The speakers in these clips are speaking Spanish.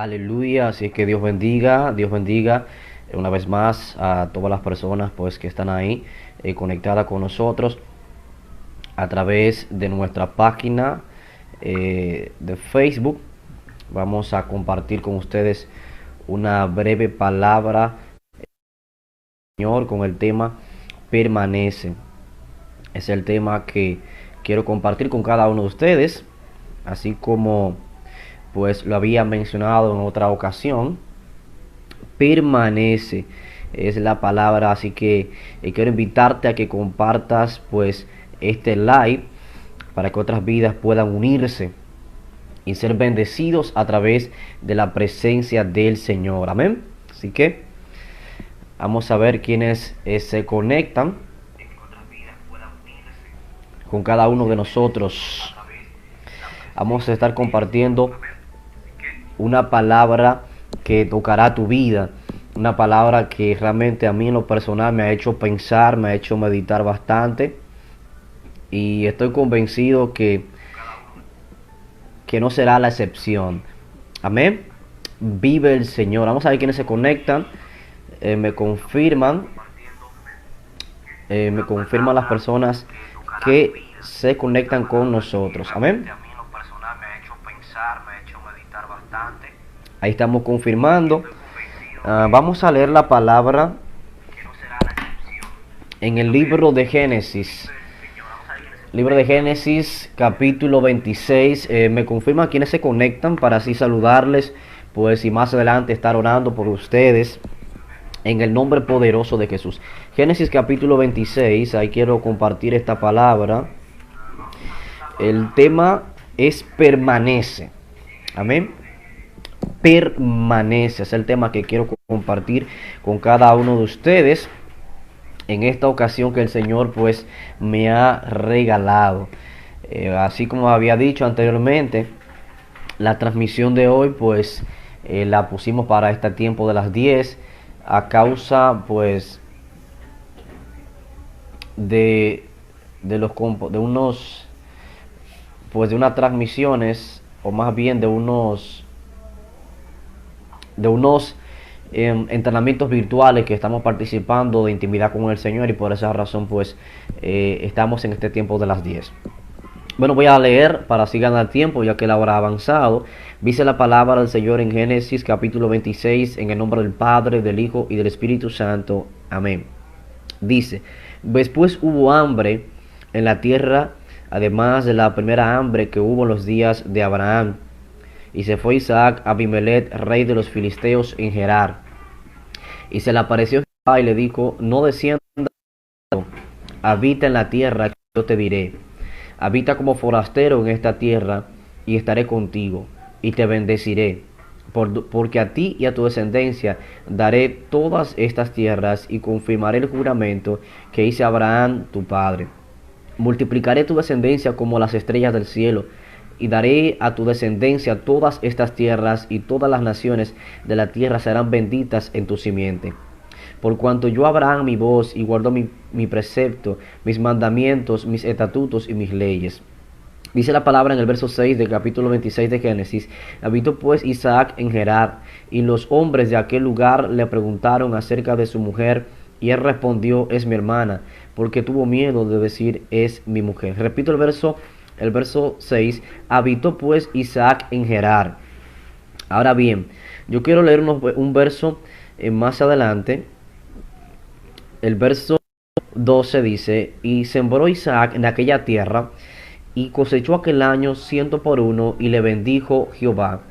Aleluya, así es que Dios bendiga una vez más a todas las personas pues que están ahí conectadas con nosotros a través de nuestra página de Facebook. Vamos a compartir con ustedes una breve palabra, Señor, con el tema permanece. Es el tema que quiero compartir con cada uno de ustedes, así como pues lo había mencionado en otra ocasión. Permanece es la palabra, así que quiero invitarte a que compartas pues este live para que otras vidas puedan unirse y ser bendecidos a través de la presencia del Señor. Amén. Así que vamos a ver quiénes se conectan con cada uno de nosotros. Vamos a estar compartiendo una palabra que tocará tu vida, una palabra que realmente a mí en lo personal me ha hecho pensar, me ha hecho meditar bastante, y estoy convencido que no será la excepción. Amén. Vive el Señor. Vamos a ver quiénes se conectan. Me confirman las personas que se conectan con nosotros. Amén. Ahí estamos confirmando. Vamos a leer la palabra en el libro de Génesis. Libro de Génesis, capítulo 26. Me confirman quienes se conectan para así saludarles, pues, y más adelante estar orando por ustedes en el nombre poderoso de Jesús. Génesis capítulo 26, ahí quiero compartir esta palabra. El tema es permanece. Amén. Permanece, es el tema que quiero compartir con cada uno de ustedes en esta ocasión que el Señor pues me ha regalado. Así como había dicho anteriormente, la transmisión de hoy pues la pusimos para este tiempo de las 10 a causa pues de unos pues de unas transmisiones, o más bien de unos entrenamientos virtuales que estamos participando de intimidad con el Señor, y por esa razón pues estamos en este tiempo de las 10. Bueno, voy a leer para así ganar tiempo, ya que la hora ha avanzado. Dice la palabra del Señor en Génesis capítulo 26, en el nombre del Padre, del Hijo y del Espíritu Santo. Amén. Dice: después hubo hambre en la tierra, además de la primera hambre que hubo en los días de Abraham. Y se fue Isaac a Abimelech, rey de los filisteos, en Gerar. Y se le apareció Jehová y le dijo: no desciendas, habita en la tierra que yo te diré. Habita como forastero en esta tierra, y estaré contigo, y te bendeciré. Porque a ti y a tu descendencia daré todas estas tierras, y confirmaré el juramento que hice a Abraham tu padre. Multiplicaré tu descendencia como las estrellas del cielo, y daré a tu descendencia todas estas tierras, y todas las naciones de la tierra serán benditas en tu simiente. Por cuanto yo Abraham mi voz, y guardo mi precepto, mis mandamientos, mis estatutos y mis leyes. Dice la palabra en el verso 6 del capítulo 26 de Génesis: habitó pues Isaac en Gerar, y los hombres de aquel lugar le preguntaron acerca de su mujer, y él respondió: es mi hermana, porque tuvo miedo de decir: es mi mujer. Repito el verso 6, habitó pues Isaac en Gerar. Ahora bien, yo quiero leer un verso más adelante. El verso 12 dice: y sembró Isaac en aquella tierra, y cosechó aquel año 100 por 1, y le bendijo Jehová.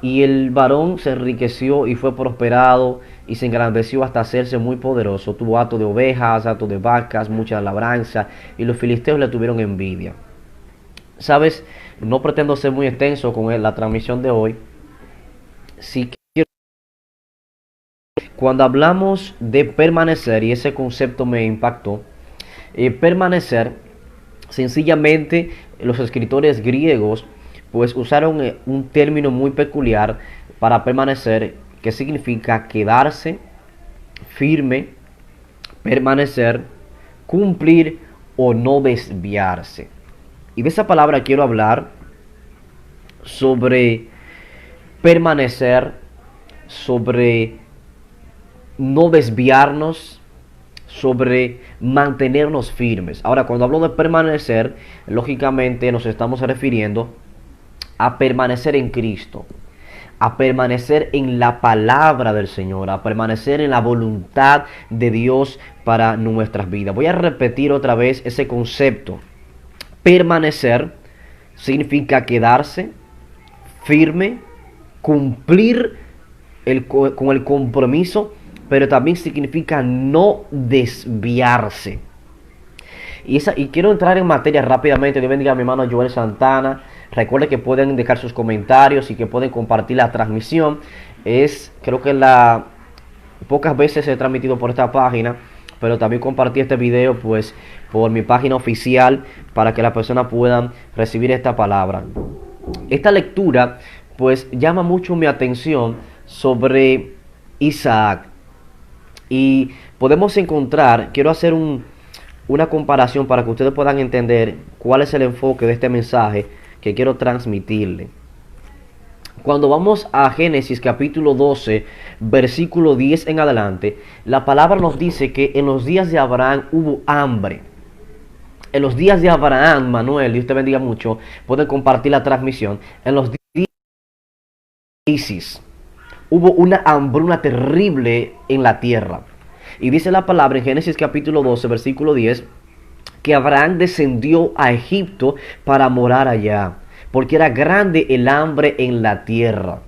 Y el varón se enriqueció y fue prosperado, y se engrandeció hasta hacerse muy poderoso. Tuvo hato de ovejas, hato de vacas, mucha labranza, y los filisteos le tuvieron envidia. Sabes, no pretendo ser muy extenso con la transmisión de hoy. Si quiero, cuando hablamos de permanecer, y ese concepto me impactó, permanecer, sencillamente los escritores griegos pues usaron un término muy peculiar para permanecer, que significa quedarse firme, permanecer, cumplir o no desviarse. Y de esa palabra quiero hablar sobre permanecer, sobre no desviarnos, sobre mantenernos firmes. Ahora, cuando hablo de permanecer, lógicamente nos estamos refiriendo a permanecer en Cristo, a permanecer en la palabra del Señor, a permanecer en la voluntad de Dios para nuestras vidas. Voy a repetir otra vez ese concepto. Permanecer significa quedarse firme, cumplir con el compromiso, pero también significa no desviarse. Y quiero entrar en materia rápidamente. Dios bendiga a mi hermano Joel Santana. Recuerde que pueden dejar sus comentarios y que pueden compartir la transmisión. Creo que pocas veces he transmitido por esta página, pero también compartí este video pues por mi página oficial para que las personas puedan recibir esta palabra. Esta lectura pues llama mucho mi atención sobre Isaac. Y podemos encontrar, quiero hacer una comparación para que ustedes puedan entender cuál es el enfoque de este mensaje que quiero transmitirle. Cuando vamos a Génesis capítulo 12, versículo 10 en adelante, la palabra nos dice que en los días de Abraham hubo hambre. En los días de Abraham, Manuel, Dios te bendiga mucho, pueden compartir la transmisión. En los días de crisis, hubo una hambruna terrible en la tierra. Y dice la palabra en Génesis capítulo 12, versículo 10, que Abraham descendió a Egipto para morar allá, porque era grande el hambre en la tierra.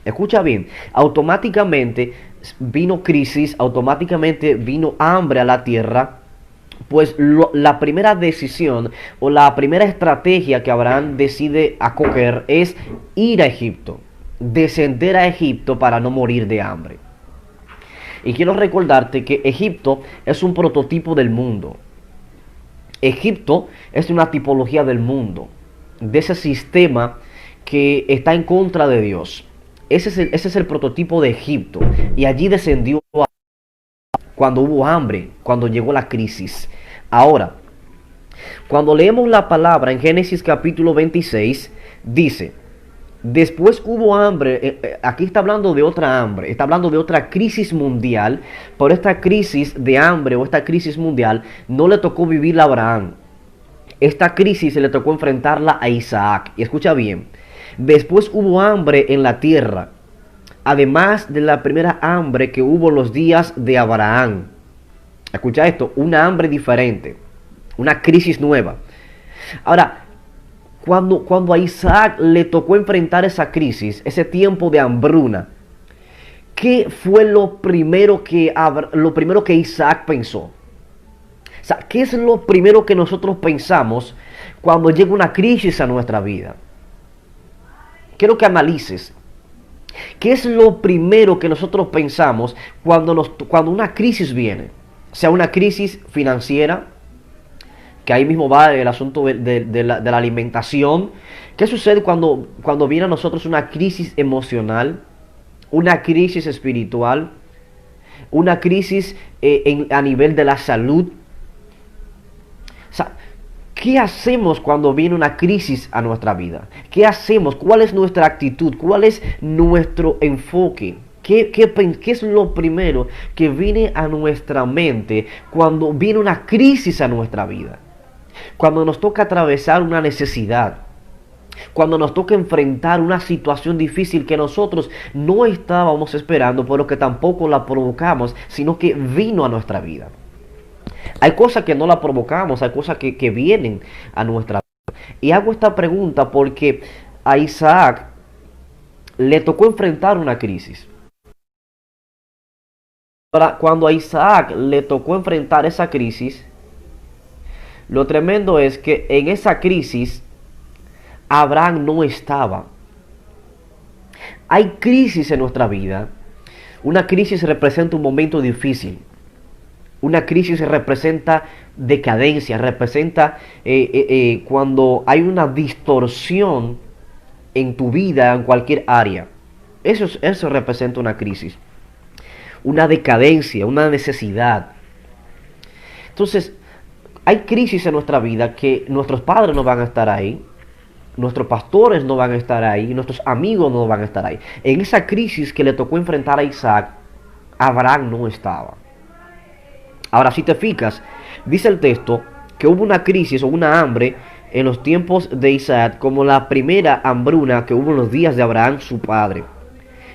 Escucha bien, automáticamente vino crisis, automáticamente vino hambre a la tierra, pues la primera decisión o la primera estrategia que Abraham decide acoger es ir a Egipto, descender a Egipto para no morir de hambre. Y quiero recordarte que Egipto es un prototipo del mundo. Egipto es una tipología del mundo, de ese sistema que está en contra de Dios. Ese es el prototipo de Egipto. Y allí descendió cuando hubo hambre, cuando llegó la crisis. Ahora, cuando leemos la palabra en Génesis capítulo 26, dice: después hubo hambre. Aquí está hablando de otra hambre, está hablando de otra crisis mundial. Pero esta crisis de hambre o esta crisis mundial no le tocó vivirla a Abraham. Esta crisis se le tocó enfrentarla a Isaac. Y escucha bien, después hubo hambre en la tierra, además de la primera hambre que hubo en los días de Abraham. Escucha esto, una hambre diferente, una crisis nueva. Ahora, cuando a Isaac le tocó enfrentar esa crisis, ese tiempo de hambruna, ¿qué fue lo primero que Isaac pensó? O sea, ¿qué es lo primero que nosotros pensamos cuando llega una crisis a nuestra vida? Quiero que analices. ¿Qué es lo primero que nosotros pensamos cuando una crisis viene? Sea una crisis financiera, que ahí mismo va el asunto de la alimentación. ¿Qué sucede cuando viene a nosotros una crisis emocional, una crisis espiritual, una crisis a nivel de la salud? O sea, ¿qué hacemos cuando viene una crisis a nuestra vida? ¿Qué hacemos? ¿Cuál es nuestra actitud? ¿Cuál es nuestro enfoque? ¿Qué es lo primero que viene a nuestra mente cuando viene una crisis a nuestra vida? Cuando nos toca atravesar una necesidad, cuando nos toca enfrentar una situación difícil que nosotros no estábamos esperando, pero que tampoco la provocamos, sino que vino a nuestra vida. Hay cosas que no la provocamos, hay cosas que vienen a nuestra vida. Y hago esta pregunta porque a Isaac le tocó enfrentar una crisis. Cuando a Isaac le tocó enfrentar esa crisis, lo tremendo es que en esa crisis Abraham no estaba. Hay crisis en nuestra vida. Una crisis representa un momento difícil. Una crisis representa decadencia, representa cuando hay una distorsión en tu vida, en cualquier área. Eso representa una crisis. Una decadencia, una necesidad. Entonces, hay crisis en nuestra vida que nuestros padres no van a estar ahí. nuestros pastores no van a estar ahí, nuestros amigos no van a estar ahí. En esa crisis que le tocó enfrentar a Isaac, Abraham no estaba. Ahora, si te fijas, dice el texto que hubo una crisis o una hambre en los tiempos de Isaac, como la primera hambruna que hubo en los días de Abraham, su padre.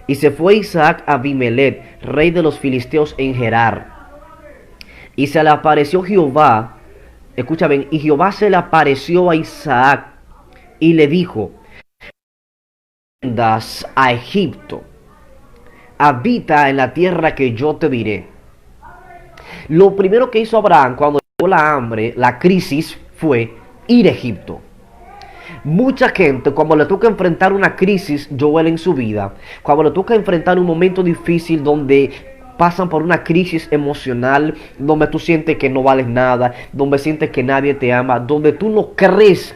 Y se fue Isaac a Abimelech, rey de los filisteos, en Gerar. Y se le apareció Jehová, escucha bien, y Jehová se le apareció a Isaac y le dijo: "Vendas a Egipto, habita en la tierra que yo te diré". Lo primero que hizo Abraham cuando llegó la hambre, la crisis, fue ir a Egipto. Mucha gente, cuando le toca enfrentar una crisis, Joel, en su vida, cuando le toca enfrentar un momento difícil donde pasan por una crisis emocional, donde tú sientes que no vales nada, donde sientes que nadie te ama, donde tú no crees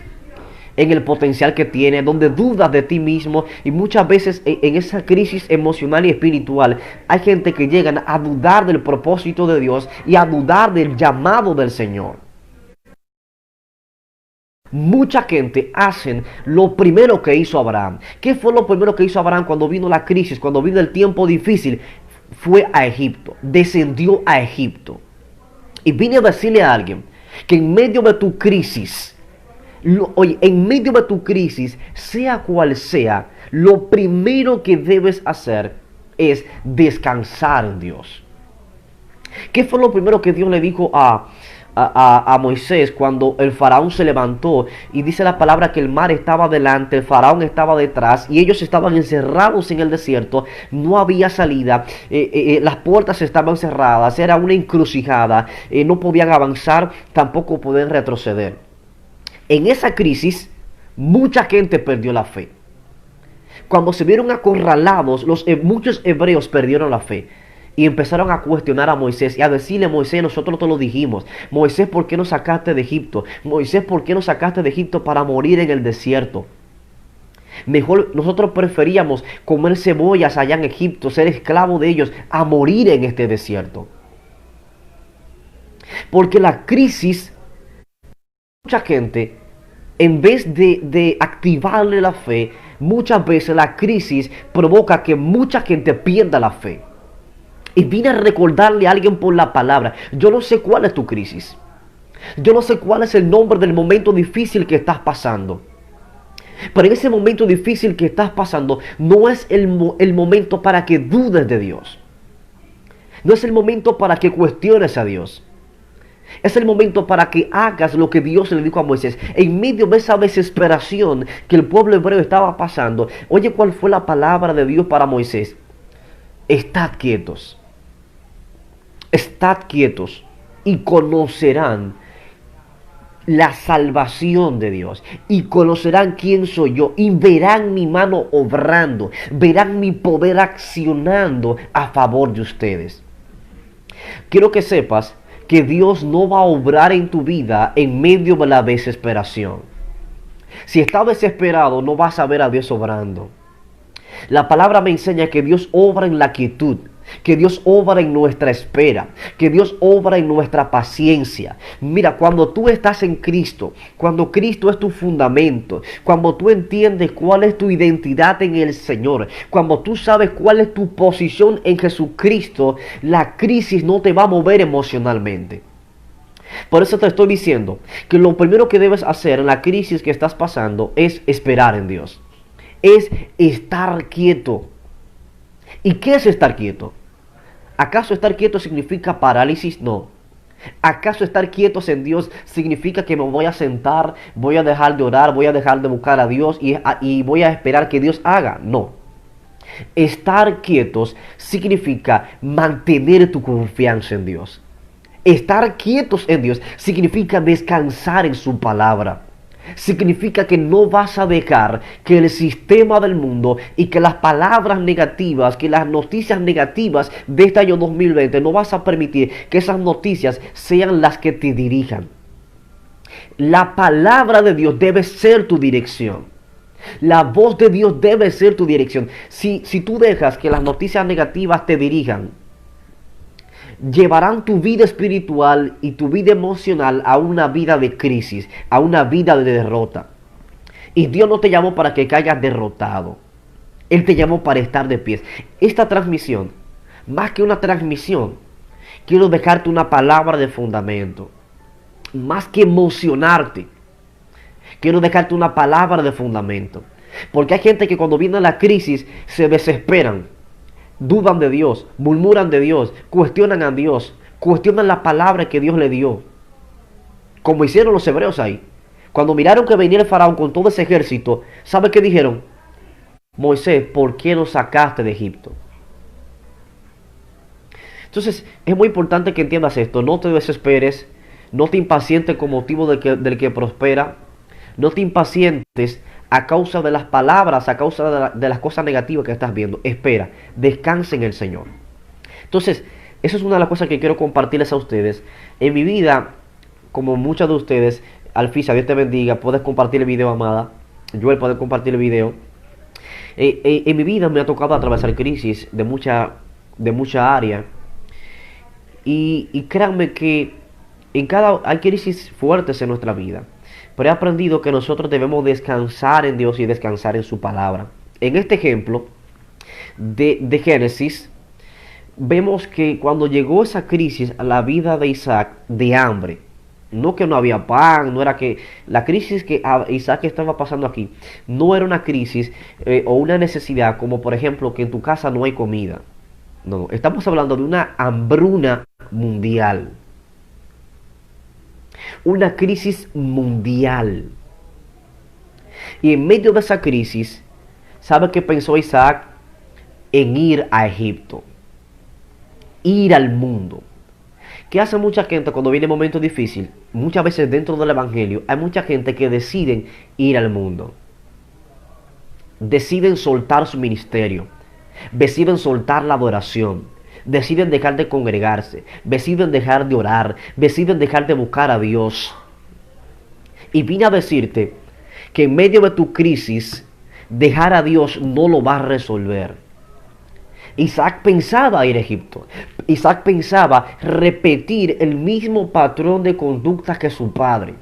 en el potencial que tienes, donde dudas de ti mismo, y muchas veces en esa crisis emocional y espiritual hay gente que llegan a dudar del propósito de Dios y a dudar del llamado del Señor. Mucha gente hacen lo primero que hizo Abraham. ¿Qué fue lo primero que hizo Abraham cuando vino la crisis, cuando vino el tiempo difícil? Fue a Egipto, descendió a Egipto. Y vine a decirle a alguien que en medio de tu crisis, oye, en medio de tu crisis, sea cual sea, lo primero que debes hacer es descansar en Dios. ¿Qué fue lo primero que Dios le dijo a Moisés cuando el faraón se levantó? Y dice la palabra que el mar estaba delante, el faraón estaba detrás y ellos estaban encerrados en el desierto, no había salida, las puertas estaban cerradas, era una encrucijada, no podían avanzar, tampoco podían retroceder. En esa crisis, mucha gente perdió la fe. Cuando se vieron acorralados, muchos hebreos perdieron la fe. Y empezaron a cuestionar a Moisés y a decirle: Moisés, nosotros te lo dijimos. Moisés, ¿por qué nos sacaste de Egipto? Moisés, ¿por qué nos sacaste de Egipto para morir en el desierto? Mejor nosotros preferíamos comer cebollas allá en Egipto, ser esclavo de ellos, a morir en este desierto. Porque la crisis, mucha gente, en vez de activarle la fe, muchas veces la crisis provoca que mucha gente pierda la fe. Y vine a recordarle a alguien por la palabra: yo no sé cuál es tu crisis. Yo no sé cuál es el nombre del momento difícil que estás pasando. Pero en ese momento difícil que estás pasando, no es el momento para que dudes de Dios. No es el momento para que cuestiones a Dios. Es el momento para que hagas lo que Dios le dijo a Moisés. En medio de esa desesperación que el pueblo hebreo estaba pasando, oye, ¿cuál fue la palabra de Dios para Moisés? Estad quietos. Estad quietos y conocerán la salvación de Dios, y conocerán quién soy yo, y verán mi mano obrando, verán mi poder accionando a favor de ustedes. Quiero que sepas que Dios no va a obrar en tu vida en medio de la desesperación. Si estás desesperado, no vas a ver a Dios obrando. La palabra me enseña que Dios obra en la quietud, que Dios obra en nuestra espera, que Dios obra en nuestra paciencia. Mira, cuando tú estás en Cristo, cuando Cristo es tu fundamento, cuando tú entiendes cuál es tu identidad en el Señor, cuando tú sabes cuál es tu posición en Jesucristo, la crisis no te va a mover emocionalmente. Por eso te estoy diciendo que lo primero que debes hacer en la crisis que estás pasando es esperar en Dios. Es estar quieto. ¿Y qué es estar quieto? ¿Acaso estar quieto significa parálisis? No. ¿Acaso estar quietos en Dios significa que me voy a sentar, voy a dejar de orar, voy a dejar de buscar a Dios y voy a esperar que Dios haga? No. Estar quietos significa mantener tu confianza en Dios. Estar quietos en Dios significa descansar en su palabra. Significa que no vas a dejar que el sistema del mundo y que las palabras negativas, que las noticias negativas de este año 2020, no vas a permitir que esas noticias sean las que te dirijan. La palabra de Dios debe ser tu dirección. La voz de Dios debe ser tu dirección. Si tú dejas que las noticias negativas te dirijan, llevarán tu vida espiritual y tu vida emocional a una vida de crisis, a una vida de derrota. Y Dios no te llamó para que caigas derrotado. Él te llamó para estar de pies. Esta transmisión, más que una transmisión, quiero dejarte una palabra de fundamento. Más que emocionarte, quiero dejarte una palabra de fundamento. Porque hay gente que cuando viene la crisis se desesperan, dudan de Dios, murmuran de Dios, cuestionan a Dios, cuestionan la palabra que Dios le dio. Como hicieron los hebreos ahí. Cuando miraron que venía el faraón con todo ese ejército, ¿sabe qué dijeron? Moisés, ¿por qué nos sacaste de Egipto? Entonces, es muy importante que entiendas esto. No te desesperes, no te impacientes con motivo del que prospera, no te impacientes a causa de las palabras, a causa de las cosas negativas que estás viendo. Espera, descansa en el Señor. Entonces, eso es una de las cosas que quiero compartirles a ustedes. En mi vida, como muchos de ustedes, Alfisa, Dios te bendiga, puedes compartir el video, amada. Joel, puedes compartir el video. En mi vida me ha tocado atravesar crisis de mucha área. Y créanme que hay crisis fuertes en nuestra vida. Pero he aprendido que nosotros debemos descansar en Dios y descansar en su palabra. En este ejemplo de Génesis, vemos que cuando llegó esa crisis a la vida de Isaac de hambre, no que no había pan, no era que la crisis que Isaac estaba pasando aquí, no era una crisis o una necesidad como por ejemplo que en tu casa no hay comida. No, estamos hablando de una hambruna mundial. Una crisis mundial. Y en medio de esa crisis, ¿sabe qué pensó Isaac? En ir a Egipto. Ir al mundo. ¿Qué hace mucha gente cuando viene un momento difícil? Muchas veces dentro del evangelio hay mucha gente que deciden ir al mundo. Deciden soltar su ministerio. Deciden soltar la adoración. Deciden dejar de congregarse. Deciden dejar de orar. Deciden dejar de buscar a Dios. Y vine a decirte que en medio de tu crisis, dejar a Dios no lo va a resolver. Isaac pensaba ir a Egipto. Isaac pensaba repetir el mismo patrón de conducta que su padre.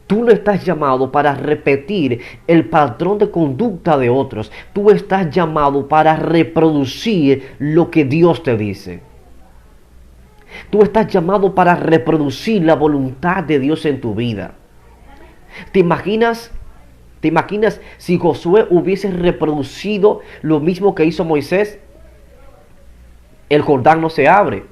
Tú no estás llamado para repetir el patrón de conducta de otros. Tú estás llamado para reproducir lo que Dios te dice. Tú estás llamado para reproducir la voluntad de Dios en tu vida. ¿Te imaginas si Josué hubiese reproducido lo mismo que hizo Moisés? El Jordán no se abre.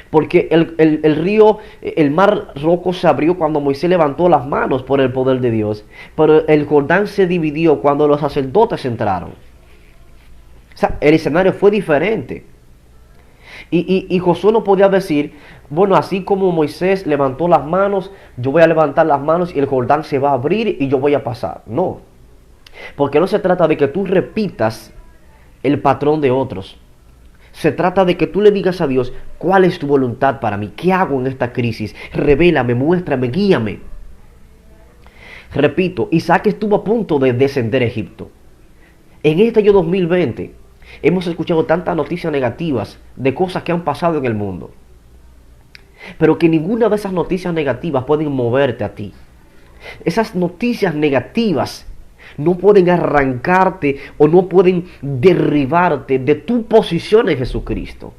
Porque el río, el mar rojo se abrió cuando Moisés levantó las manos por el poder de Dios. Pero el Jordán se dividió cuando los sacerdotes entraron. O sea, el escenario fue diferente. Y Josué no podía decir, bueno, así como Moisés levantó las manos, yo voy a levantar las manos y el Jordán se va a abrir y yo voy a pasar. No. Porque no se trata de que tú repitas el patrón de otros. Se trata de que tú le digas a Dios, ¿cuál es tu voluntad para mí? ¿Qué hago en esta crisis? Revélame, muéstrame, guíame. Repito, Isaac estuvo a punto de descender a Egipto. En este año 2020 hemos escuchado tantas noticias negativas de cosas que han pasado en el mundo. Pero que ninguna de esas noticias negativas pueden moverte a ti. Esas noticias negativas no pueden arrancarte o no pueden derribarte de tu posición en Jesucristo.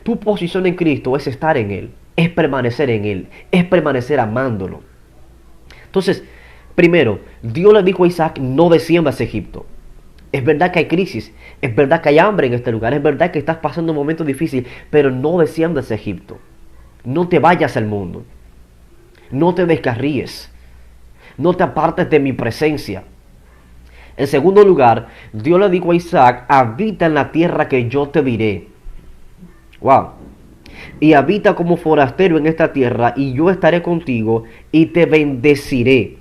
Tu posición en Cristo es estar en Él, es permanecer en Él, es permanecer amándolo. Entonces, primero, Dios le dijo a Isaac, no desciendas a Egipto. Es verdad que hay crisis, es verdad que hay hambre en este lugar, es verdad que estás pasando un momento difícil, pero no desciendas a Egipto. No te vayas al mundo. No te descarríes. No te apartes de mi presencia. En segundo lugar, Dios le dijo a Isaac, habita en la tierra que yo te diré. Wow. Y habita como forastero en esta tierra, y yo estaré contigo y te bendeciré.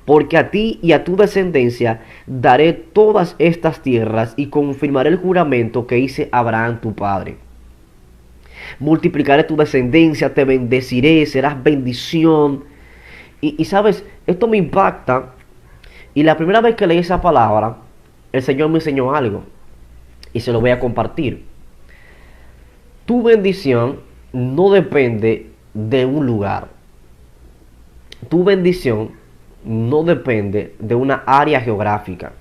Porque a ti y a tu descendencia daré todas estas tierras y confirmaré el juramento que hice a Abraham tu padre. Multiplicaré tu descendencia, te bendeciré, serás bendición. Y sabes, esto me impacta. Y la primera vez que leí esa palabra, el Señor me enseñó algo. Y se lo voy a compartir. Tu bendición no depende de un lugar. Tu bendición no depende de una área geográfica.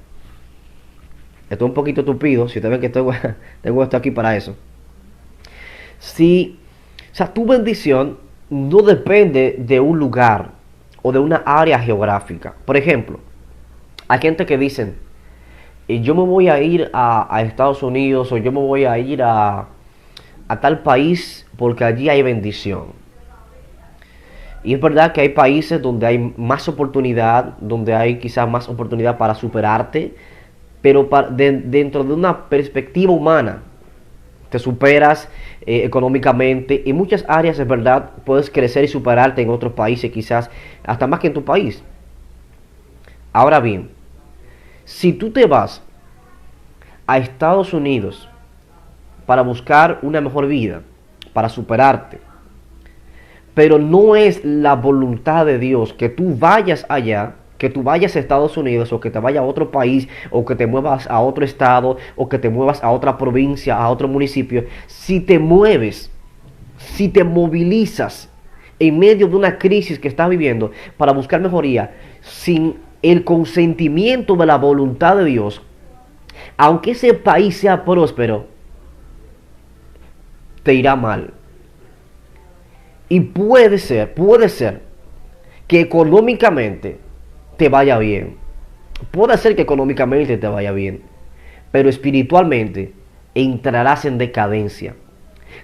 Esto es un poquito tupido, si ustedes ven que tengo esto aquí para eso. Si, o sea, tu bendición no depende de un lugar o de una área geográfica. Por ejemplo, hay gente que dicen, yo me voy a ir a Estados Unidos o yo me voy a ir a tal país porque allí hay bendición. Y es verdad que hay países donde hay más oportunidad, donde hay quizás más oportunidad para superarte, pero dentro de una perspectiva humana, te superas económicamente. En muchas áreas es verdad, puedes crecer y superarte en otros países, quizás hasta más que en tu país. Ahora bien, si tú te vas a Estados Unidos para buscar una mejor vida, para superarte, pero no es la voluntad de Dios que tú vayas allá, que tú vayas a Estados Unidos o que te vayas a otro país o que te muevas a otro estado o que te muevas a otra provincia, a otro municipio. Si te mueves, si te movilizas en medio de una crisis que estás viviendo para buscar mejoría sin el consentimiento de la voluntad de Dios, aunque ese país sea próspero, te irá mal. Y puede ser que económicamente te vaya bien. Puede ser que económicamente te vaya bien, pero espiritualmente entrarás en decadencia.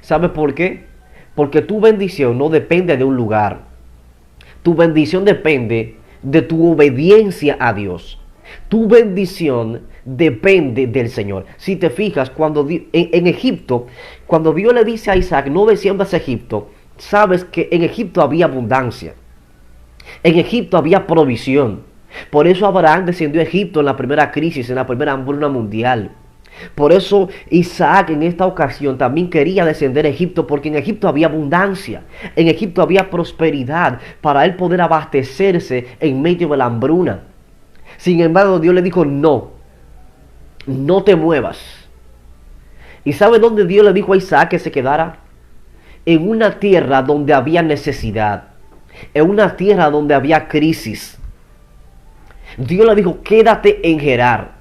¿Sabes por qué? Porque tu bendición no depende de un lugar. Tu bendición depende de tu obediencia a Dios. Tu bendición depende del Señor. Si te fijas, cuando en Egipto, cuando Dios le dice a Isaac, no desciendas a Egipto, sabes que en Egipto había abundancia. En Egipto había provisión. Por eso Abraham descendió a Egipto en la primera crisis, en la primera hambruna mundial. Por eso Isaac en esta ocasión también quería descender a Egipto, porque en Egipto había abundancia, en Egipto había prosperidad para él poder abastecerse en medio de la hambruna. Sin embargo, Dios le dijo, no te muevas. ¿Y sabe dónde Dios le dijo a Isaac que se quedara? En una tierra donde había necesidad, en una tierra donde había crisis. Dios le dijo, quédate en Gerar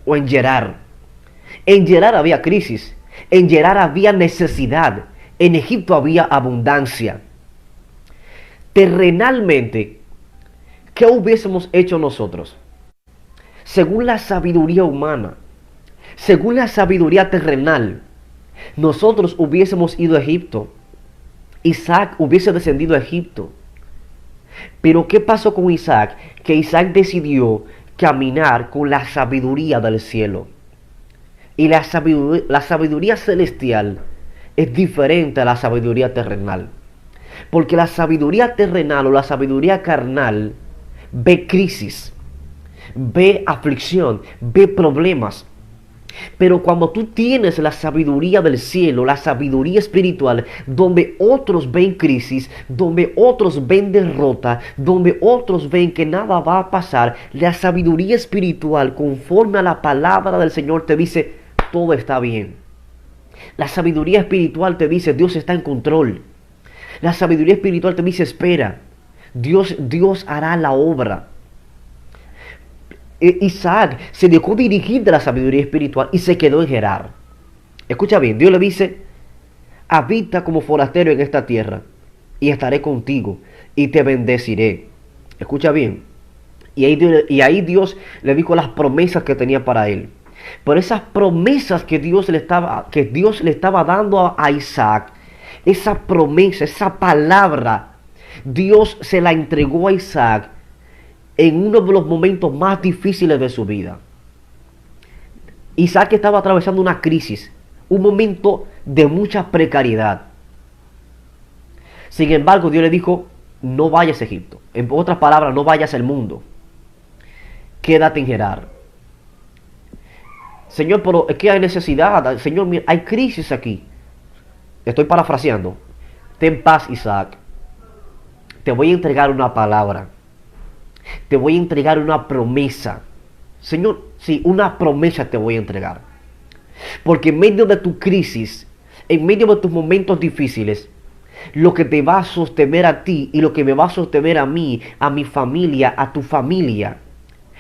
o en Gerar. En Gerar había crisis, en Gerar había necesidad, en Egipto había abundancia. Terrenalmente, ¿qué hubiésemos hecho nosotros? Según la sabiduría humana, según la sabiduría terrenal, nosotros hubiésemos ido a Egipto. Isaac hubiese descendido a Egipto. Pero ¿qué pasó con Isaac? Que Isaac decidió caminar con la sabiduría del cielo. Y la sabiduría celestial es diferente a la sabiduría terrenal. Porque la sabiduría terrenal o la sabiduría carnal ve crisis, ve aflicción, ve problemas. Pero cuando tú tienes la sabiduría del cielo, la sabiduría espiritual, donde otros ven crisis, donde otros ven derrota, donde otros ven que nada va a pasar, la sabiduría espiritual, conforme a la palabra del Señor, te dice, todo está bien. La sabiduría espiritual te dice, Dios está en control. La sabiduría espiritual te dice, espera, Dios hará la obra. Isaac se dejó dirigir de la sabiduría espiritual y se quedó en Gerar. Escucha bien, Dios le dice, habita como forastero en esta tierra y estaré contigo y te bendeciré. Escucha bien. Y ahí Dios le dijo las promesas que tenía para él. Pero esas promesas que Dios le estaba dando a Isaac, esa promesa, esa palabra, Dios se la entregó a Isaac en uno de los momentos más difíciles de su vida. Isaac estaba atravesando una crisis, un momento de mucha precariedad. Sin embargo, Dios le dijo, no vayas a Egipto. En otras palabras, no vayas al mundo. Quédate en Gerar. Señor, pero es que hay necesidad. Señor, mira, hay crisis aquí. Estoy parafraseando. Ten paz, Isaac. Te voy a entregar una palabra. Te voy a entregar una promesa. Señor, sí, una promesa te voy a entregar. Porque en medio de tu crisis, en medio de tus momentos difíciles, Lo que te va a sostener a ti y lo que me va a sostener a mí, a mi familia, a tu familia,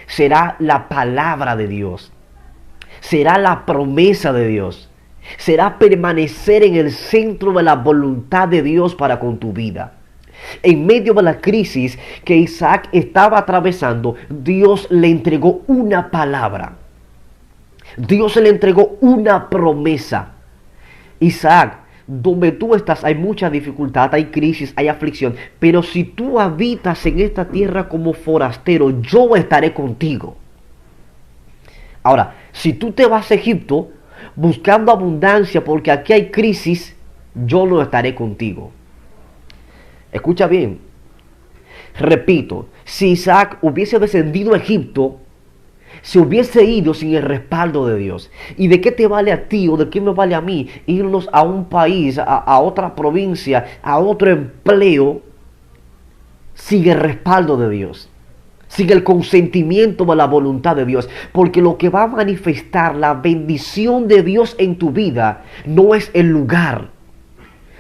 será la palabra de Dios. Será la promesa de Dios. Será permanecer en el centro de la voluntad de Dios para con tu vida. En medio de la crisis que Isaac estaba atravesando, Dios le entregó una palabra. Dios le entregó una promesa. Isaac, donde tú estás hay mucha dificultad, hay crisis, hay aflicción, pero si tú habitas en esta tierra como forastero, yo estaré contigo. Ahora, si tú te vas a Egipto buscando abundancia porque aquí hay crisis, yo no estaré contigo. Escucha bien. Repito, si Isaac hubiese descendido a Egipto, se hubiese ido sin el respaldo de Dios. ¿Y de qué te vale a ti o de qué me vale a mí irnos a un país, a otra provincia, a otro empleo, sin el respaldo de Dios? Sin el consentimiento de la voluntad de Dios. Porque lo que va a manifestar la bendición de Dios en tu vida no es el lugar,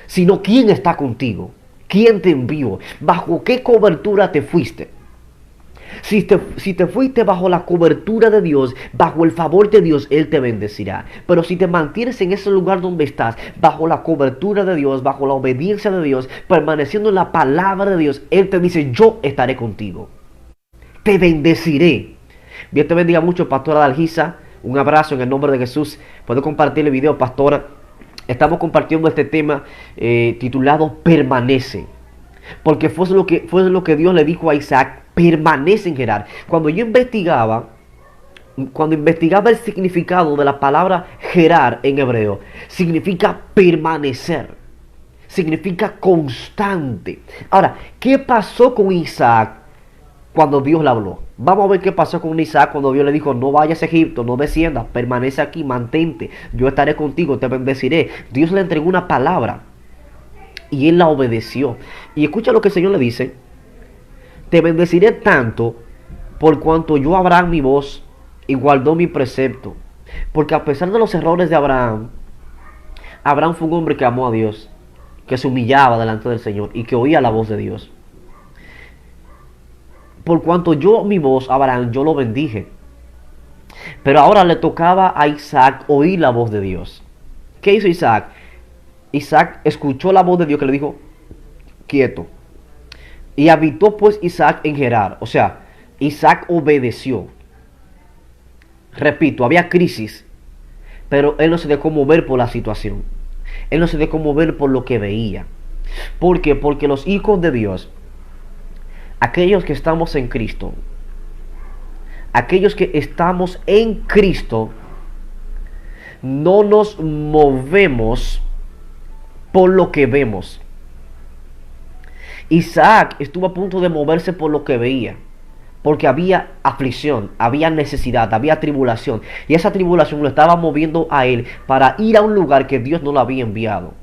sino quién está contigo, quién te envió, bajo qué cobertura te fuiste. Si te fuiste bajo la cobertura de Dios, bajo el favor de Dios, Él te bendecirá. Pero si te mantienes en ese lugar donde estás, bajo la cobertura de Dios, bajo la obediencia de Dios, permaneciendo en la palabra de Dios, Él te dice, yo estaré contigo. Te bendeciré. Dios te bendiga mucho, pastora Dalgisa. Un abrazo en el nombre de Jesús. Puedo compartir el video, pastora. Estamos compartiendo este tema titulado Permanece. Porque fue lo que Dios le dijo a Isaac. Permanece en Gerar. Cuando investigaba el significado de la palabra Gerar en hebreo, significa permanecer. Significa constante. Ahora, ¿qué pasó con Isaac cuando Dios le habló? Vamos a ver qué pasó con Isaac cuando Dios le dijo, no vayas a Egipto, no desciendas, permanece aquí, mantente, yo estaré contigo, te bendeciré. Dios le entregó una palabra y él la obedeció. Y escucha lo que el Señor le dice: te bendeciré tanto por cuanto yo Abraham mi voz y guardó mi precepto. Porque a pesar de los errores de Abraham, Abraham fue un hombre que amó a Dios, que se humillaba delante del Señor y que oía la voz de Dios. Por cuanto yo mi voz, Abraham, yo lo bendije. Pero ahora le tocaba a Isaac oír la voz de Dios. ¿Qué hizo Isaac? Isaac escuchó la voz de Dios que le dijo, quieto. Y habitó pues Isaac en Gerar. O sea, Isaac obedeció. Repito, había crisis, pero él no se dejó mover por la situación. Él no se dejó mover por lo que veía. ¿Por qué? Porque los hijos de Dios, aquellos que estamos en Cristo, no nos movemos por lo que vemos. Isaac estuvo a punto de moverse por lo que veía, porque había aflicción, había necesidad, había tribulación, y esa tribulación lo estaba moviendo a él para ir a un lugar que Dios no lo había enviado.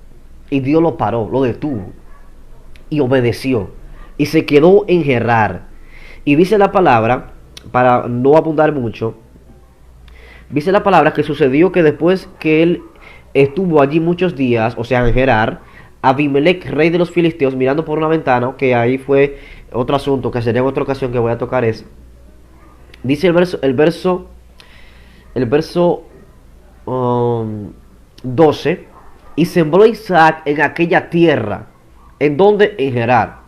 Y Dios lo paró, lo detuvo y obedeció. Y se quedó en Gerar. Y dice la palabra, para no abundar mucho, dice la palabra que sucedió que después que él estuvo allí muchos días, o sea en Gerar, Abimelech, rey de los filisteos, mirando por una ventana, que ahí fue otro asunto que sería en otra ocasión que voy a tocar es, dice el verso 12, y sembró Isaac en aquella tierra, en donde en Gerar,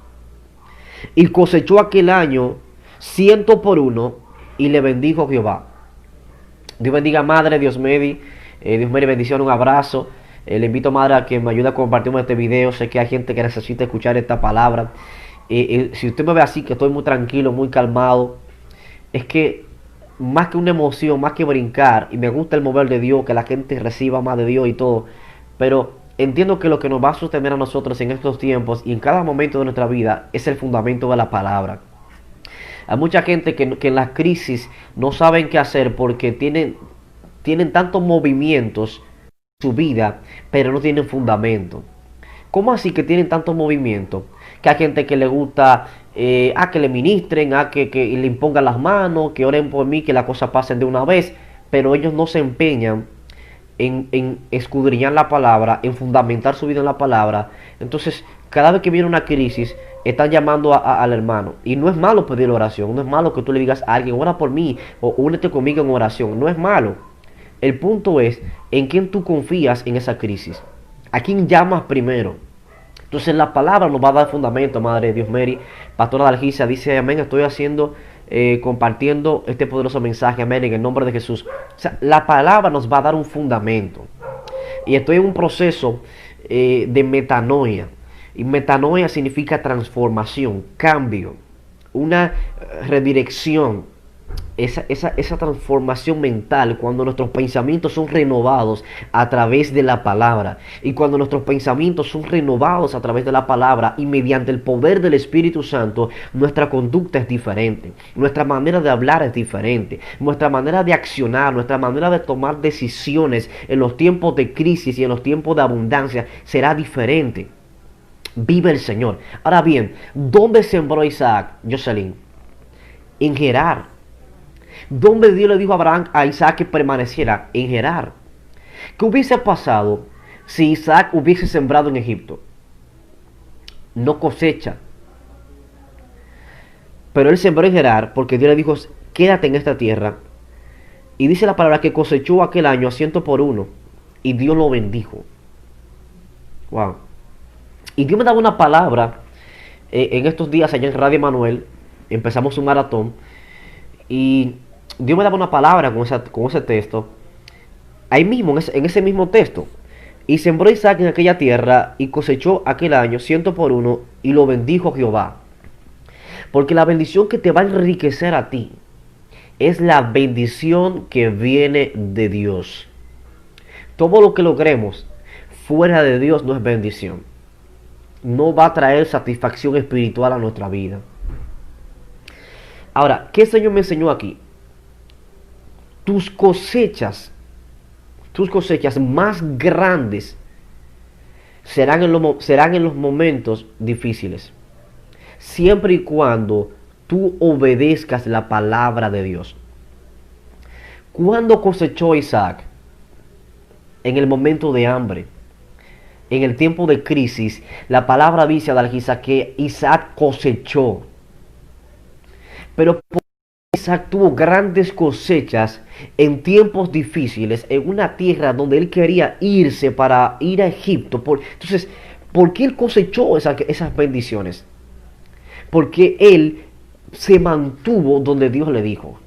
y cosechó aquel año 100 por 1, y le bendijo Jehová. Dios bendiga, madre, Dios me bendición, un abrazo. Le invito, madre, a que me ayude a compartir este video. Sé que hay gente que necesita escuchar esta palabra. Si usted me ve así, que estoy muy tranquilo, muy calmado, es que más que una emoción, más que brincar, y me gusta el mover de Dios, que la gente reciba más de Dios y todo, pero entiendo que lo que nos va a sostener a nosotros en estos tiempos y en cada momento de nuestra vida es el fundamento de la palabra. Hay mucha gente que en la crisis no saben qué hacer porque tienen tantos movimientos en su vida, pero no tienen fundamento. ¿Cómo así que tienen tantos movimientos? Que hay gente que le gusta que le ministren, que le impongan las manos, que oren por mí, que las cosas pasen de una vez, pero ellos no se empeñan en escudriñar la palabra, en fundamentar su vida en la palabra. Entonces cada vez que viene una crisis, están llamando al hermano. Y no es malo pedir oración, no es malo que tú le digas a alguien, ora por mí, o únete conmigo en oración, no es malo. El punto es en quién tú confías en esa crisis, a quién llamas primero. Entonces la palabra nos va a dar fundamento, Madre de Dios Mary. Pastora Dalgisa dice, amén, estoy compartiendo este poderoso mensaje, amén, en el nombre de Jesús. O sea, la palabra nos va a dar un fundamento. Y estoy en un proceso de metanoia. Y metanoia significa transformación, cambio, una redirección. Esa transformación mental, cuando nuestros pensamientos son renovados a través de la palabra, y cuando nuestros pensamientos son renovados a través de la palabra y mediante el poder del Espíritu Santo, nuestra conducta es diferente, nuestra manera de hablar es diferente, nuestra manera de accionar, nuestra manera de tomar decisiones en los tiempos de crisis y en los tiempos de abundancia será diferente. Vive el Señor. Ahora bien, ¿dónde sembró Isaac, Jocelyn? En Gerar. ¿Dónde Dios le dijo a Isaac que permaneciera? En Gerar. ¿Qué hubiese pasado si Isaac hubiese sembrado en Egipto? No cosecha. Pero él sembró en Gerar porque Dios le dijo, quédate en esta tierra. Y dice la palabra que cosechó aquel año a 100 por 1. Y Dios lo bendijo. Wow. Y Dios me daba una palabra en estos días allá en Radio Emanuel. Empezamos un maratón. Y Dios me daba una palabra con ese texto. Ahí mismo, en ese mismo texto. Y sembró Isaac en aquella tierra y cosechó aquel año 100 por 1 y lo bendijo Jehová. Porque la bendición que te va a enriquecer a ti es la bendición que viene de Dios. Todo lo que logremos fuera de Dios no es bendición. No va a traer satisfacción espiritual a nuestra vida. Ahora, ¿qué Señor me enseñó aquí? Tus cosechas más grandes serán en los momentos difíciles. Siempre y cuando tú obedezcas la palabra de Dios. ¿Cuándo cosechó Isaac? En el momento de hambre. En el tiempo de crisis, la palabra dice a Dalgisa que Isaac cosechó. Pero Isaac tuvo grandes cosechas en tiempos difíciles, en una tierra donde él quería irse para ir a Egipto. Entonces, ¿por qué él cosechó esas bendiciones? Porque él se mantuvo donde Dios le dijo.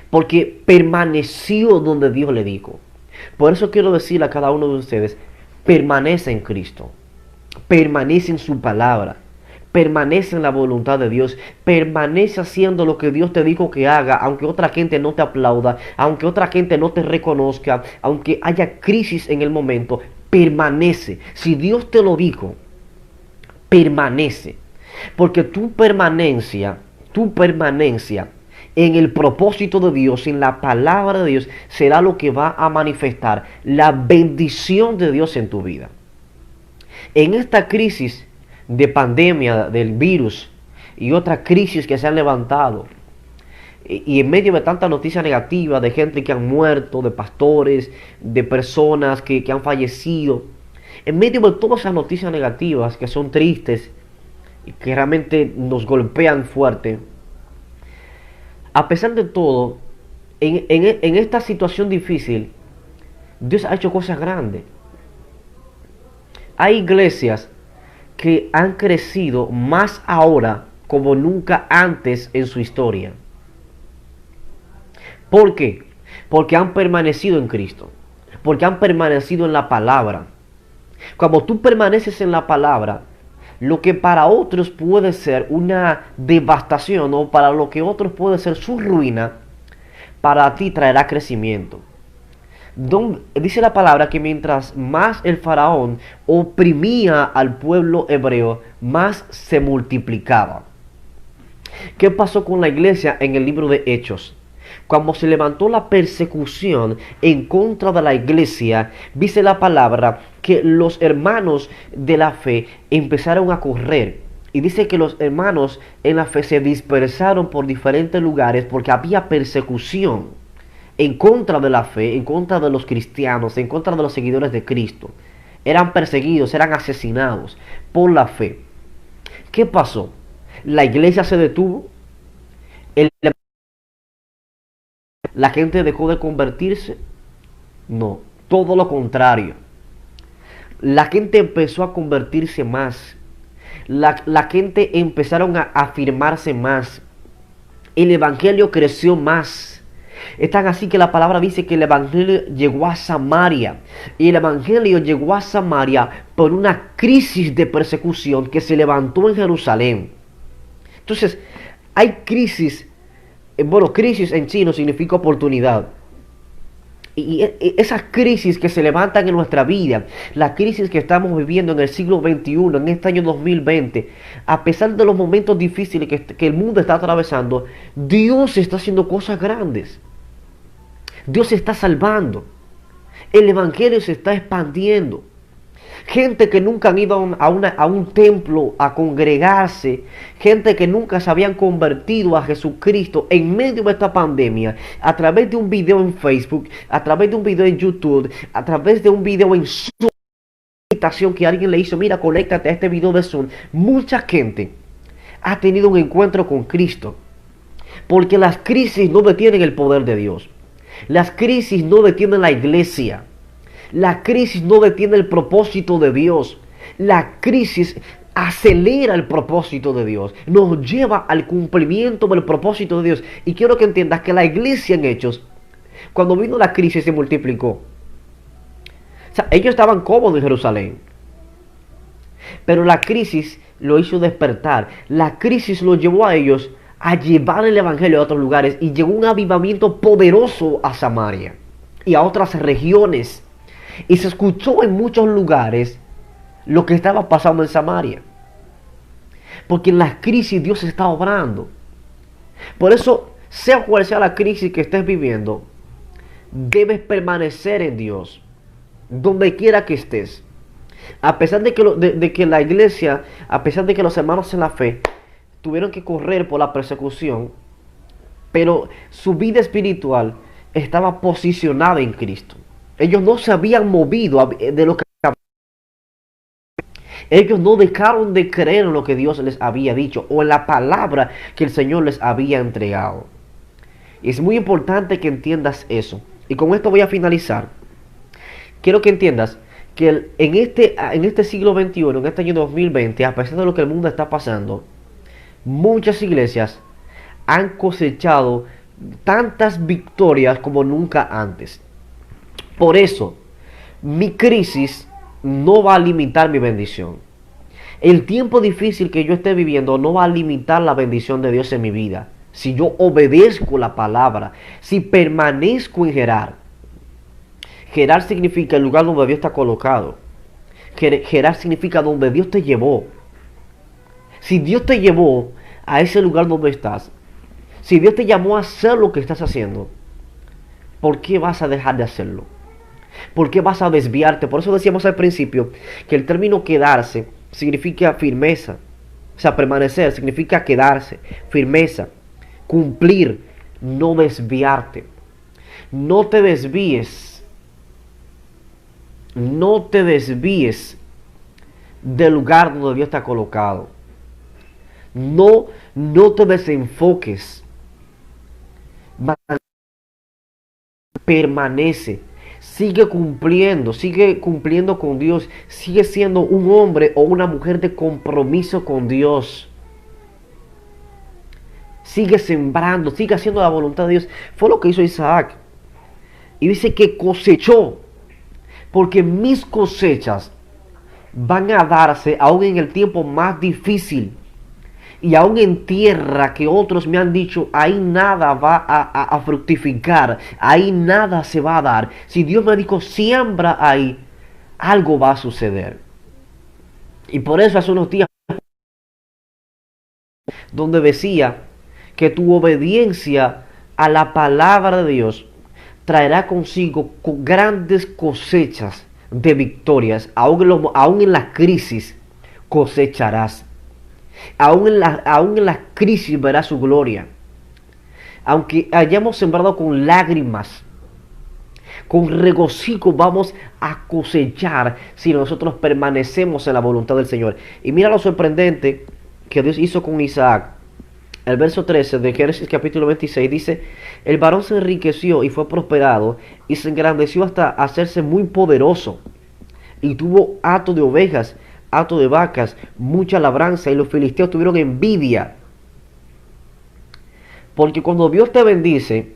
Porque permaneció donde Dios le dijo. Por eso quiero decirle a cada uno de ustedes, permanece en Cristo. Permanece en su palabra. Permanece en la voluntad de Dios. Permanece haciendo lo que Dios te dijo que haga, aunque otra gente no te aplauda, aunque otra gente no te reconozca, aunque haya crisis en el momento. Permanece. Si Dios te lo dijo, permanece. Porque tu permanencia en el propósito de Dios, en la palabra de Dios, será lo que va a manifestar la bendición de Dios en tu vida. En esta crisis de pandemia del virus y otras crisis que se han levantado, y en medio de tanta noticia negativa de gente que han muerto, de pastores, de personas que han fallecido, en medio de todas esas noticias negativas que son tristes y que realmente nos golpean fuerte, a pesar de todo, en esta situación difícil, Dios ha hecho cosas grandes. Hay iglesias que han crecido más ahora como nunca antes en su historia. ¿Por qué? Porque han permanecido en Cristo. Porque han permanecido en la palabra. Cuando tú permaneces en la palabra, lo que para otros puede ser una devastación o para lo que otros puede ser su ruina, para ti traerá crecimiento. Dice la palabra que mientras más el faraón oprimía al pueblo hebreo, más se multiplicaba. ¿Qué pasó con la iglesia en el libro de Hechos? Cuando se levantó la persecución en contra de la iglesia, dice la palabra que los hermanos de la fe empezaron a correr. Y dice que los hermanos en la fe se dispersaron por diferentes lugares porque había persecución en contra de la fe, en contra de los cristianos, en contra de los seguidores de Cristo. eran perseguidos, eran asesinados por la fe. ¿Qué pasó? La iglesia se detuvo, el- la gente dejó de convertirse. No, todo lo contrario. La gente empezó a convertirse más. La gente empezaron a afirmarse más. El evangelio creció más. Es tan así que la palabra dice que el evangelio llegó a Samaria. Y el evangelio llegó a Samaria por una crisis de persecución que se levantó en Jerusalén. Entonces, hay crisis. Bueno, crisis en sí no significa oportunidad. Y esas crisis que se levantan en nuestra vida, la crisis que estamos viviendo en el siglo XXI, en este año 2020, a pesar de los momentos difíciles que el mundo está atravesando, Dios está haciendo cosas grandes. Dios se está salvando. El evangelio se está expandiendo. Gente que nunca han ido a un templo a congregarse, gente que nunca se habían convertido a Jesucristo en medio de esta pandemia, a través de un video en Facebook, a través de un video en YouTube, a través de un video en Zoom, invitación que alguien le hizo, mira, conéctate a este video de Zoom. Mucha gente ha tenido un encuentro con Cristo, porque las crisis no detienen el poder de Dios. Las crisis no detienen la iglesia. La crisis no detiene el propósito de Dios. La crisis acelera el propósito de Dios. Nos lleva al cumplimiento del propósito de Dios. Y quiero que entiendas que la iglesia en Hechos, cuando vino la crisis, se multiplicó. O sea, ellos estaban cómodos en Jerusalén. Pero la crisis lo hizo despertar. La crisis los llevó a ellos a llevar el evangelio a otros lugares. Y llegó un avivamiento poderoso a Samaria y a otras regiones. Y se escuchó en muchos lugares lo que estaba pasando en Samaria. Porque en las crisis Dios está obrando. Por eso, sea cual sea la crisis que estés viviendo, debes permanecer en Dios, donde quiera que estés. A pesar de que la iglesia, a pesar de que los hermanos en la fe tuvieron que correr por la persecución, pero su vida espiritual estaba posicionada en Cristo. Ellos no se habían movido de lo que ellos no dejaron de creer en lo que Dios les había dicho o en la palabra que el Señor les había entregado. Y es muy importante que entiendas eso. Y con esto voy a finalizar. Quiero que entiendas que en este siglo XXI, en este año 2020, a pesar de lo que el mundo está pasando, muchas iglesias han cosechado tantas victorias como nunca antes. Por eso, mi crisis no va a limitar mi bendición. El tiempo difícil que yo esté viviendo no va a limitar la bendición de Dios en mi vida. Si yo obedezco la palabra, si permanezco en Gerar. Gerar significa el lugar donde Dios está colocado. Gerar significa donde Dios te llevó. Si Dios te llevó a ese lugar donde estás, si Dios te llamó a hacer lo que estás haciendo, ¿por qué vas a dejar de hacerlo? ¿Por qué vas a desviarte? Por eso decíamos al principio que el término quedarse significa firmeza. O sea, permanecer significa quedarse, firmeza, cumplir, no desviarte. No te desvíes. No te desvíes del lugar donde Dios te ha colocado. No te desenfoques. Permanece. Sigue cumpliendo con Dios. Sigue siendo un hombre o una mujer de compromiso con Dios. Sigue sembrando, sigue haciendo la voluntad de Dios. Fue lo que hizo Isaac. Y dice que cosechó. Porque mis cosechas van a darse aún en el tiempo más difícil. Y aún en tierra que otros me han dicho, ahí nada va a fructificar, ahí nada se va a dar. Si Dios me dijo, siembra ahí, algo va a suceder. Y por eso hace unos días donde decía que tu obediencia a la palabra de Dios traerá consigo grandes cosechas de victorias. Aún en la crisis cosecharás. Aún en la crisis verás su gloria. Aunque hayamos sembrado con lágrimas, con regocijo vamos a cosechar si nosotros permanecemos en la voluntad del Señor. Y mira lo sorprendente que Dios hizo con Isaac. El verso 13 de Génesis capítulo 26 dice: el varón se enriqueció y fue prosperado y se engrandeció hasta hacerse muy poderoso. Y tuvo hato de ovejas, hato de vacas, mucha labranza, y los filisteos tuvieron envidia. Porque cuando Dios te bendice,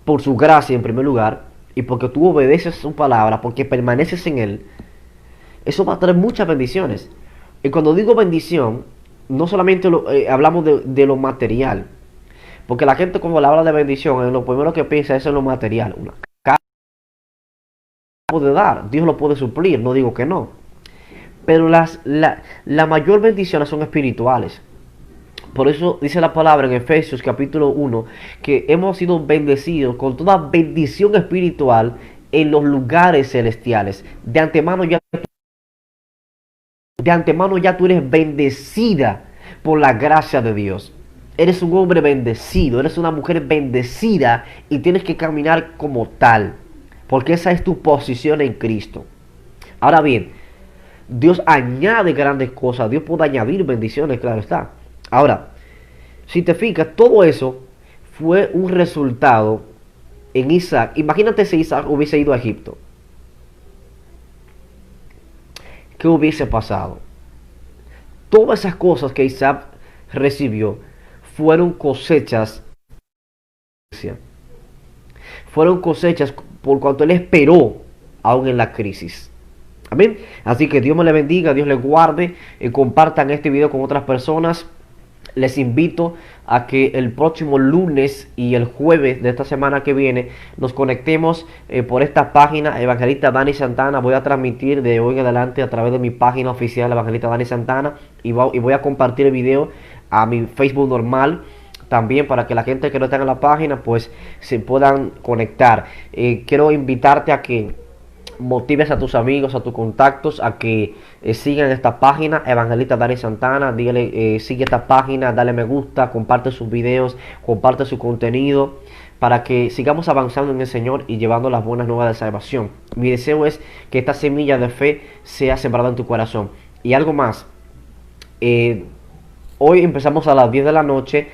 por su gracia en primer lugar, y porque tú obedeces su palabra, porque permaneces en Él, eso va a traer muchas bendiciones. Y cuando digo bendición, no solamente hablamos de lo material, porque la gente cuando le habla de bendición, lo primero que piensa es en lo material. Una casa puede dar, Dios lo puede suplir, no digo que no. Pero la mayor bendiciones son espirituales. Por eso dice la palabra en Efesios capítulo 1 que hemos sido bendecidos con toda bendición espiritual en los lugares celestiales. De antemano ya tú eres bendecida por la gracia de Dios. Eres un hombre bendecido, eres una mujer bendecida y tienes que caminar como tal, porque esa es tu posición en Cristo. Ahora bien, Dios añade grandes cosas, Dios puede añadir bendiciones, claro está. Ahora, si te fijas, todo eso fue un resultado en Isaac. Imagínate si Isaac hubiese ido a Egipto. ¿Qué hubiese pasado? Todas esas cosas que Isaac recibió fueron cosechas. Fueron cosechas por cuanto él esperó aún en la crisis. Amén. Así que Dios me le bendiga, Dios le guarde. Compartan este video con otras personas. Les invito a que el próximo lunes y el jueves de esta semana que viene nos conectemos por esta página Evangelista Dani Santana. Voy a transmitir de hoy en adelante a través de mi página oficial Evangelista Dani Santana y voy a compartir el video a mi Facebook normal también, para que la gente que no está en la página pues se puedan conectar. Quiero invitarte a que motives a tus amigos, a tus contactos a que sigan esta página Evangelista Dani Santana. Dígale, sigue esta página, dale me gusta, comparte sus videos, comparte su contenido, para que sigamos avanzando en el Señor y llevando las buenas nuevas de salvación. Mi deseo es que esta semilla de fe sea sembrada en tu corazón. Y algo más, hoy empezamos a las 10 de la noche.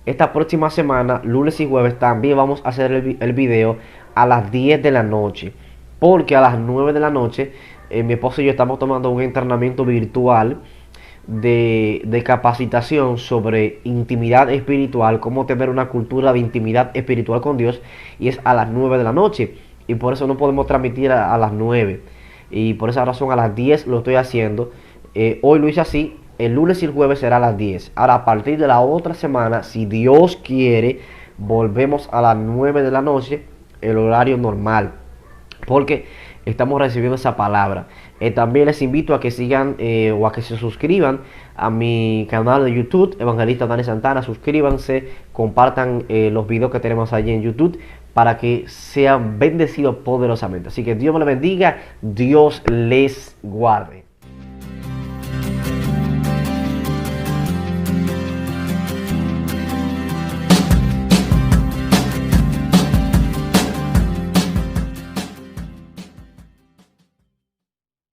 Esta próxima semana, lunes y jueves, también vamos a hacer el video a las 10 de la noche. Porque a las 9 de la noche, mi esposo y yo estamos tomando un entrenamiento virtual de capacitación sobre intimidad espiritual, cómo tener una cultura de intimidad espiritual con Dios, y es a las 9 de la noche. Y por eso no podemos transmitir a las 9. Y por esa razón a las 10 lo estoy haciendo. Hoy lo hice así, el lunes y el jueves será a las 10. Ahora a partir de la otra semana, si Dios quiere, volvemos a las 9 de la noche, el horario normal, porque estamos recibiendo esa palabra. También les invito a que sigan o a que se suscriban a mi canal de YouTube, Evangelista Dani Santana. Suscríbanse, compartan los videos que tenemos allí en YouTube, para que sean bendecidos poderosamente. Así que Dios me les bendiga, Dios les guarde.